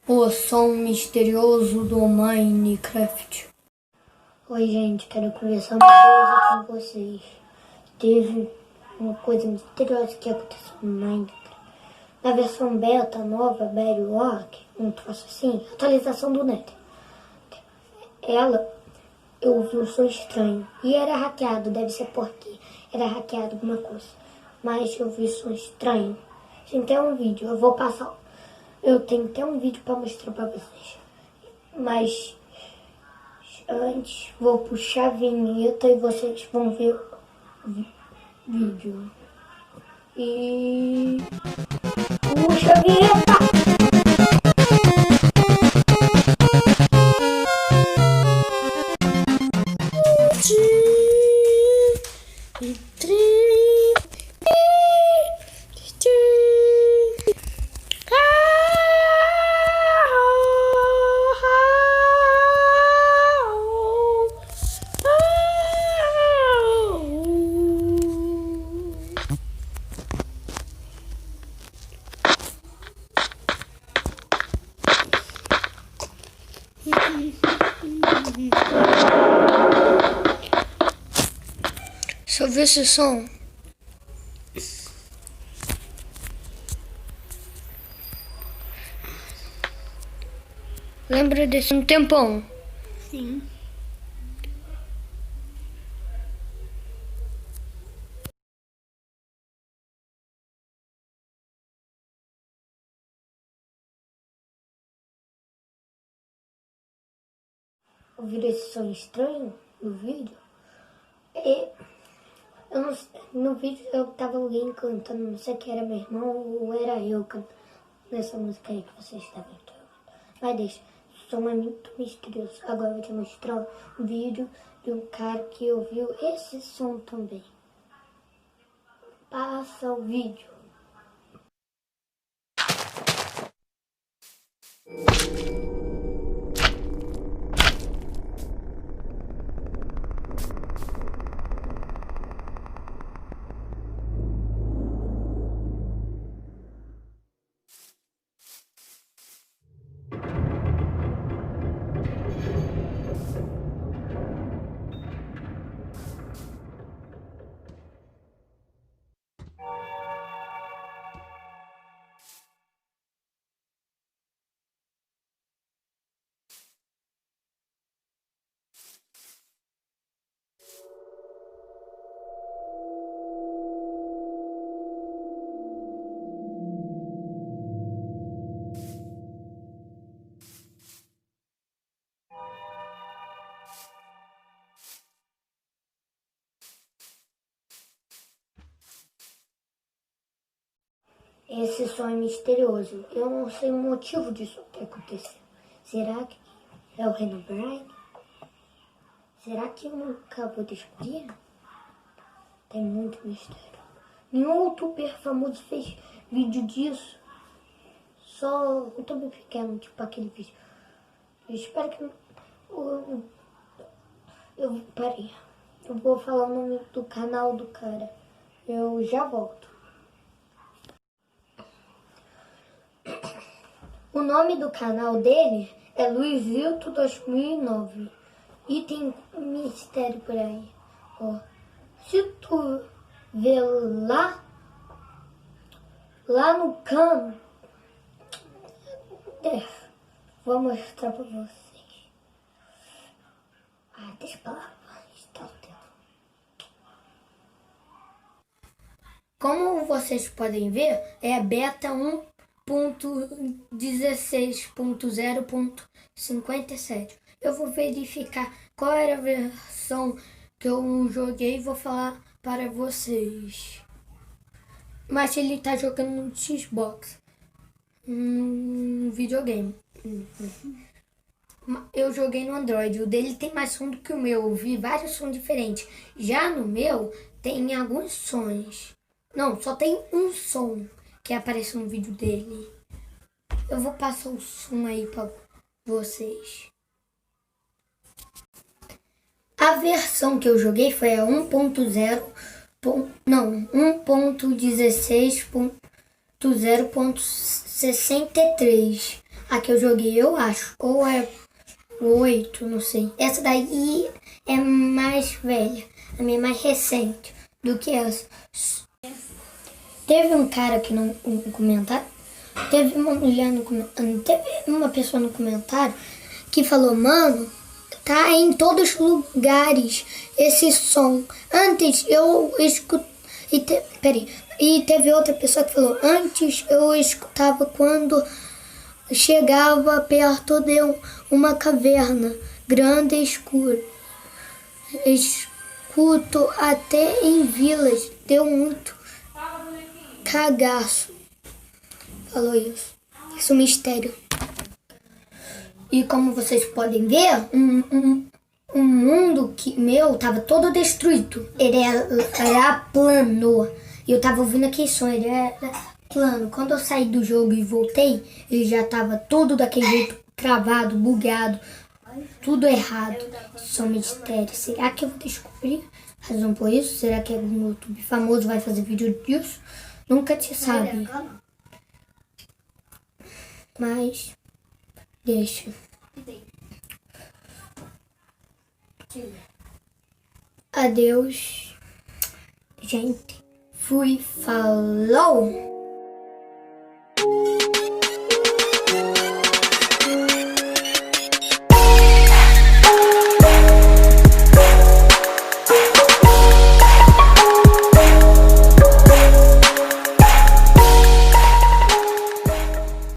O som misterioso do Minecraft. Oi, gente, quero conversar uma coisa com vocês. Teve uma coisa misteriosa que aconteceu no Minecraft. Na versão beta nova, Bedrock, um troço assim, atualização do Nether. Eu ouvi um som estranho. E era hackeado, deve ser porque era hackeado alguma coisa. Mas eu vi som estranho. Tem até um vídeo, eu vou passar. Eu tenho até um vídeo para mostrar para vocês. Mas antes vou puxar a vinheta e vocês vão ver o vídeo. E puxa a vinheta! Deixa eu ver esse som. Lembra desse um tempão? Sim. Ouviram esse som estranho no vídeo? No vídeo eu tava alguém cantando, não sei se era meu irmão ou era eu cantando nessa música aí que vocês estavam ouvindo. Mas deixa, o som é muito misterioso. Agora eu vou te mostrar um vídeo de um cara que ouviu esse som também. Passa o vídeo. Esse som é misterioso. Eu não sei o motivo disso que aconteceu. Será que é o Herobrine? Será que eu nunca vou descobrir? Tem muito mistério. Nenhum youtuber famoso fez vídeo disso. Só um youtuber pequeno, tipo aquele vídeo. Eu espero que... Peraí. Eu vou falar o nome do canal do cara. Eu já volto. O nome do canal dele é Luizito 2009. E tem um mistério por aí. Ó, se tu ver lá no canto, vou mostrar pra vocês. Deixa pra lá. Como vocês podem ver, é beta 1.16.0.57. Eu vou verificar qual era a versão que eu joguei e vou falar para vocês. Mas ele tá jogando no Xbox, no videogame. Eu joguei no Android, o dele tem mais som do que o meu, eu vi vários sons diferentes. Já no meu, tem alguns sons. Não, só tem um som que aparece no vídeo dele. Eu vou passar o som aí pra vocês. A versão que eu joguei foi a 1.16.0.63. A que eu joguei, eu acho. Ou é 8, não sei. Essa daí é mais velha. A minha é mais recente do que essa. Teve um cara aqui no comentário. Teve uma mulher no comentário. Teve uma pessoa no comentário que falou, mano, tá em todos os lugares esse som. Antes eu escutei. E teve outra pessoa que falou, antes eu escutava quando chegava perto de uma caverna grande e escura. Escuto até em vilas. Deu muito cagaço. Falou isso. Isso é um mistério. E como vocês podem ver, um mundo que meu tava todo destruído. Ele era plano. E eu tava ouvindo aquele som, ele era plano. Quando eu saí do jogo e voltei, ele já tava todo daquele jeito, travado, bugado, tudo errado. Isso é um mistério. Será que eu vou descobrir a razão por isso? Será que algum YouTube famoso vai fazer vídeo disso? Nunca te sabe. Mas deixa. Adeus, gente. Fui, falou!